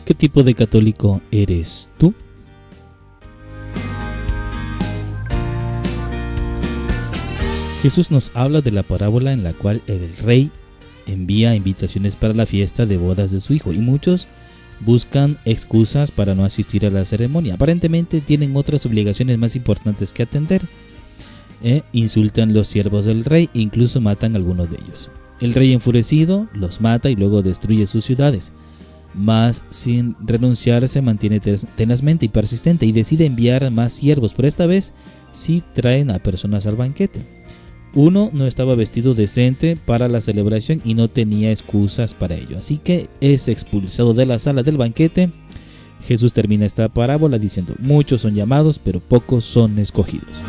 ¿Qué tipo de católico eres tú? Jesús nos habla de la parábola en la cual el rey envía invitaciones para la fiesta de bodas de su hijo y muchos buscan excusas para no asistir a la ceremonia. Aparentemente tienen otras obligaciones más importantes que atender. Insultan los siervos del rey e incluso matan a algunos de ellos. El rey enfurecido los mata y luego destruye sus ciudades. Mas sin renunciar se mantiene tenazmente y persistente y decide enviar más siervos, pero esta vez sí traen a personas al banquete. Uno no estaba vestido decente para la celebración y no tenía excusas para ello, así que es expulsado de la sala del banquete. Jesús termina esta parábola diciendo: muchos son llamados, pero pocos son escogidos.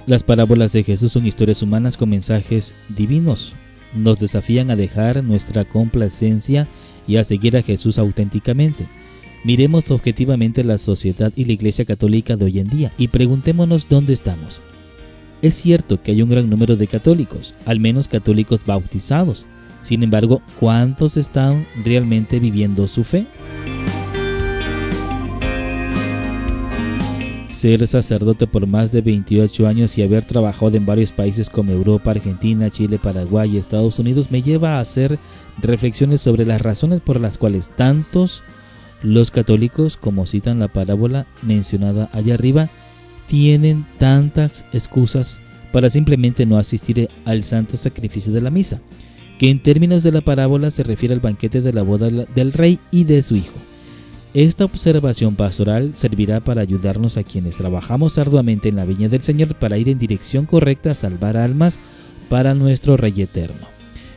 Las parábolas de Jesús son historias humanas con mensajes divinos. Nos desafían a dejar nuestra complacencia y a seguir a Jesús auténticamente. Miremos objetivamente la sociedad y la Iglesia Católica de hoy en día y preguntémonos dónde estamos. Es cierto que hay un gran número de católicos, al menos católicos bautizados. Sin embargo, ¿cuántos están realmente viviendo su fe? Ser sacerdote por más de 28 años y haber trabajado en varios países como Europa, Argentina, Chile, Paraguay y Estados Unidos me lleva a hacer reflexiones sobre las razones por las cuales tantos los católicos, como citan la parábola mencionada allá arriba, tienen tantas excusas para simplemente no asistir al santo sacrificio de la misa, que en términos de la parábola se refiere al banquete de la boda del rey y de su hijo. Esta observación pastoral servirá para ayudarnos a quienes trabajamos arduamente en la viña del Señor para ir en dirección correcta a salvar almas para nuestro Rey eterno.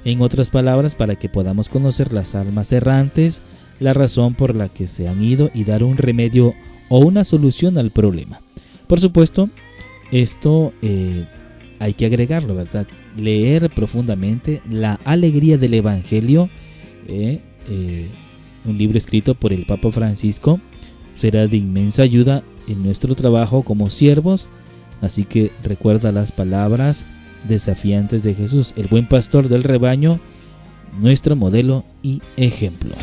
En otras palabras, para que podamos conocer las almas errantes, la razón por la que se han ido y dar un remedio o una solución al problema. Por supuesto, esto hay que agregarlo, ¿verdad? Leer profundamente La alegría del Evangelio, un libro escrito por el Papa Francisco, será de inmensa ayuda en nuestro trabajo como siervos. Así que recuerda las palabras desafiantes de Jesús, el buen pastor del rebaño, nuestro modelo y ejemplo.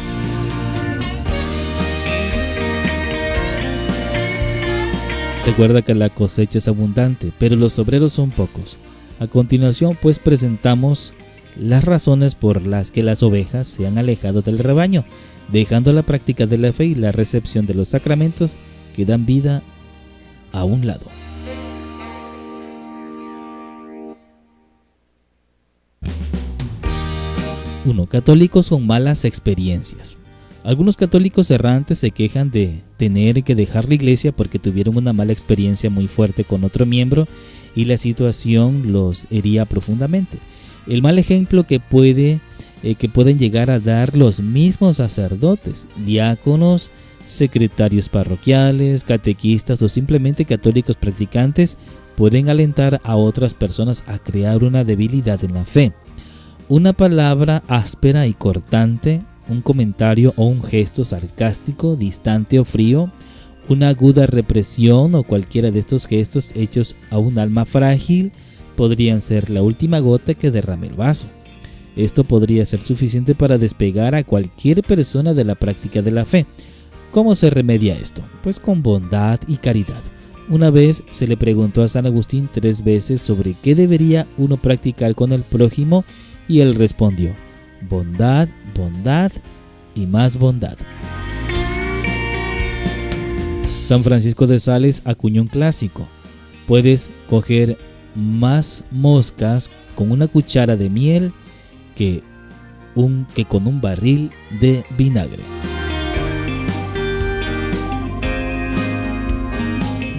Recuerda que la cosecha es abundante, pero los obreros son pocos. A continuación, pues, presentamos las razones por las que las ovejas se han alejado del rebaño, dejando la práctica de la fe y la recepción de los sacramentos que dan vida a un lado. Uno, católicos con malas experiencias. Algunos católicos errantes se quejan de tener que dejar la iglesia porque tuvieron una mala experiencia muy fuerte con otro miembro y la situación los hería profundamente. El mal ejemplo que pueden llegar a dar los mismos sacerdotes, diáconos, secretarios parroquiales, catequistas o simplemente católicos practicantes pueden alentar a otras personas a crear una debilidad en la fe. Una palabra áspera y cortante, un comentario o un gesto sarcástico, distante o frío, una aguda represión o cualquiera de estos gestos hechos a un alma frágil podrían ser la última gota que derrame el vaso. Esto podría ser suficiente para despegar a cualquier persona de la práctica de la fe. ¿Cómo se remedia esto? Pues con bondad y caridad. Una vez se le preguntó a San Agustín 3 veces sobre qué debería uno practicar con el prójimo y él respondió: bondad, bondad y más bondad. San Francisco de Sales acuñó un clásico: puedes coger más moscas con una cuchara de miel que con un barril de vinagre.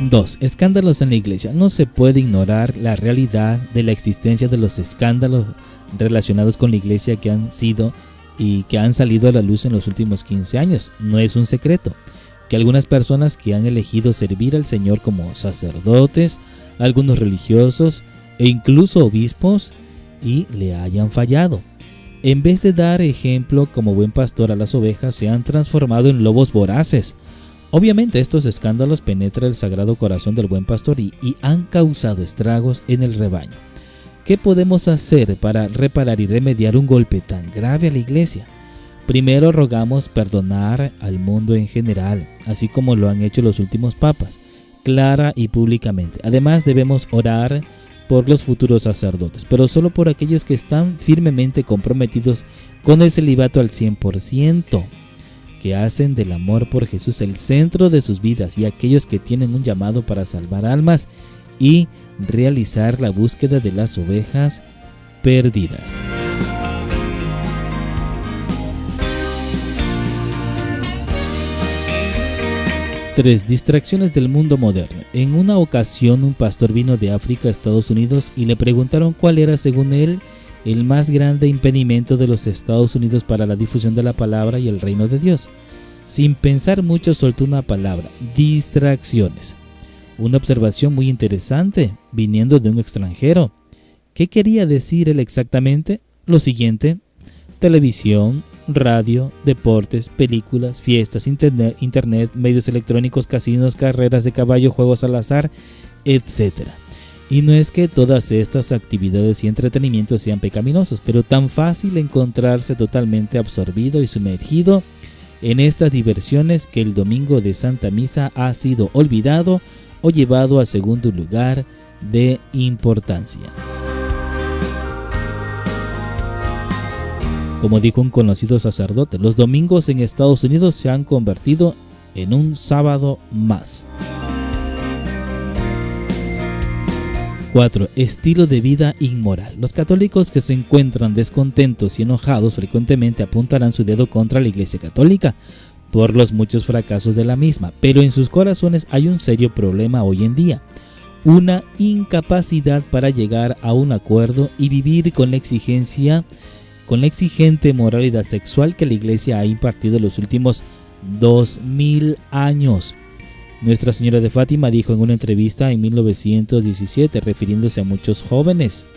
2. Escándalos en la iglesia. No se puede ignorar la realidad de la existencia de los escándalos relacionados con la iglesia que han salido a la luz en los últimos 15 años. No es un secreto que algunas personas que han elegido servir al Señor como sacerdotes, algunos religiosos e incluso obispos y le hayan fallado. En vez de dar ejemplo como buen pastor a las ovejas, se han transformado en lobos voraces. Obviamente estos escándalos penetran el sagrado corazón del buen pastor y han causado estragos en el rebaño. ¿Qué podemos hacer para reparar y remediar un golpe tan grave a la iglesia? Primero rogamos perdonar al mundo en general, así como lo han hecho los últimos papas, clara y públicamente. Además debemos orar por los futuros sacerdotes, pero solo por aquellos que están firmemente comprometidos con el celibato al 100%, que hacen del amor por Jesús el centro de sus vidas, y aquellos que tienen un llamado para salvar almas y realizar la búsqueda de las ovejas perdidas. Tres distracciones del mundo moderno. En una ocasión, un pastor vino de África a Estados Unidos y le preguntaron cuál era, según él, el más grande impedimento de los Estados Unidos para la difusión de la palabra y el reino de Dios. Sin pensar mucho, soltó una palabra: distracciones. Una observación muy interesante, viniendo de un extranjero. ¿Qué quería decir él exactamente? Lo siguiente: televisión, radio, deportes, películas, fiestas, internet, medios electrónicos, casinos, carreras de caballo, juegos al azar, etc. Y no es que todas estas actividades y entretenimientos sean pecaminosos, pero tan fácil encontrarse totalmente absorbido y sumergido en estas diversiones que el domingo de Santa Misa ha sido olvidado o llevado a segundo lugar de importancia. Como dijo un conocido sacerdote, los domingos en Estados Unidos se han convertido en un sábado más. 4. Estilo de vida inmoral. Los católicos que se encuentran descontentos y enojados frecuentemente apuntarán su dedo contra la Iglesia Católica por los muchos fracasos de la misma, pero en sus corazones hay un serio problema hoy en día: una incapacidad para llegar a un acuerdo y vivir con la exigente moralidad sexual que la Iglesia ha impartido en los últimos 2000 años. Nuestra Señora de Fátima dijo en una entrevista en 1917, refiriéndose a muchos jóvenes,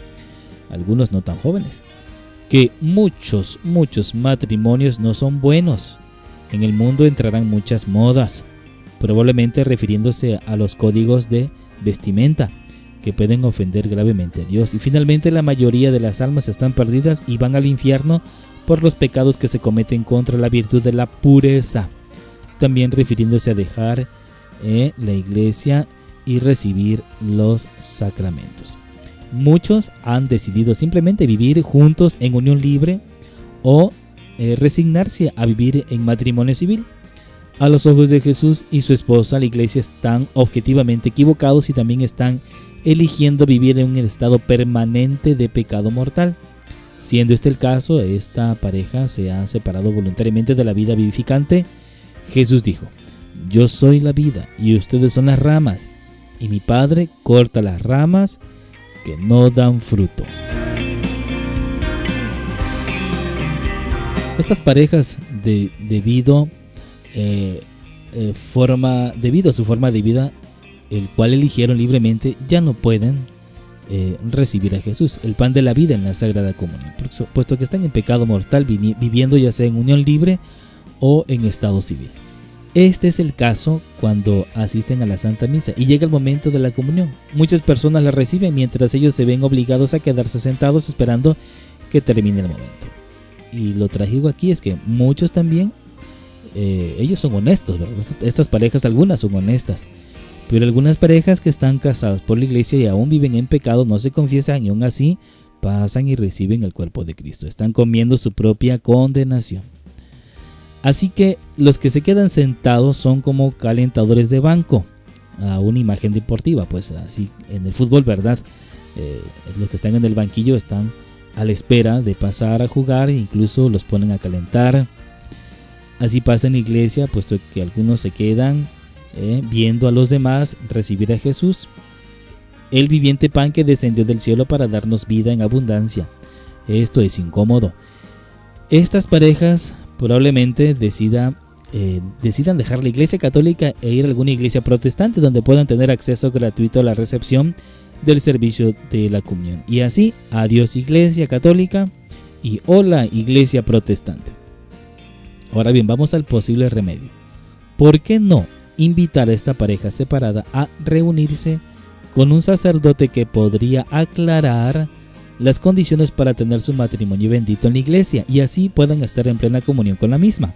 algunos no tan jóvenes, que muchos matrimonios no son buenos. En el mundo entrarán muchas modas, probablemente refiriéndose a los códigos de vestimenta que pueden ofender gravemente a Dios. Y finalmente, la mayoría de las almas están perdidas y van al infierno por los pecados que se cometen contra la virtud de la pureza, también refiriéndose a dejar la iglesia y recibir los sacramentos. Muchos han decidido simplemente vivir juntos en unión libre o resignarse a vivir en matrimonio civil. A los ojos de Jesús y su esposa, la iglesia están objetivamente equivocados y también están eligiendo vivir en un estado permanente de pecado mortal. Siendo este el caso, esta pareja se ha separado voluntariamente de la vida vivificante. Jesús dijo: yo soy la vida y ustedes son las ramas, y mi Padre corta las ramas que no dan fruto. Estas parejas, debido a su forma de vida, el cual eligieron libremente, ya no pueden recibir a Jesús, el pan de la vida, en la Sagrada Comunión, puesto que están en pecado mortal, viviendo ya sea en unión libre o en estado civil. Este es el caso cuando asisten a la Santa Misa y llega el momento de la comunión. Muchas personas la reciben mientras ellos se ven obligados a quedarse sentados esperando que termine el momento. Y lo trágico aquí es que muchos también, ellos son honestos, ¿verdad? Estas parejas, algunas son honestas, pero algunas parejas que están casadas por la iglesia y aún viven en pecado no se confiesan y aún así pasan y reciben el cuerpo de Cristo. Están comiendo su propia condenación. Así que los que se quedan sentados son como calentadores de banco a una imagen deportiva, pues así en el fútbol, ¿verdad? Los que están en el banquillo están a la espera de pasar a jugar e incluso los ponen a calentar. Así pasa en la iglesia, puesto que algunos se quedan viendo a los demás recibir a Jesús, el viviente pan que descendió del cielo para darnos vida en abundancia. Esto es incómodo. Estas parejas probablemente decidan dejar la iglesia católica e ir a alguna iglesia protestante donde puedan tener acceso gratuito a la recepción del servicio de la comunión. Y así, adiós iglesia católica y hola iglesia protestante. Ahora bien, vamos al posible remedio. ¿Por qué no invitar a esta pareja separada a reunirse con un sacerdote que podría aclarar las condiciones para tener su matrimonio bendito en la iglesia y así puedan estar en plena comunión con la misma.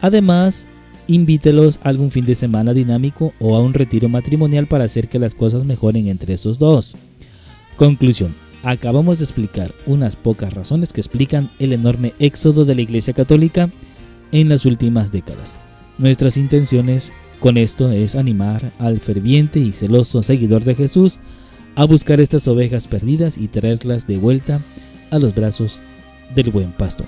Además, invítelos a algún fin de semana dinámico o a un retiro matrimonial para hacer que las cosas mejoren entre esos dos. Conclusión. Acabamos de explicar unas pocas razones que explican el enorme éxodo de la Iglesia Católica en las últimas décadas. Nuestras intenciones con esto es animar al ferviente y celoso seguidor de Jesús a buscar estas ovejas perdidas y traerlas de vuelta a los brazos del buen pastor.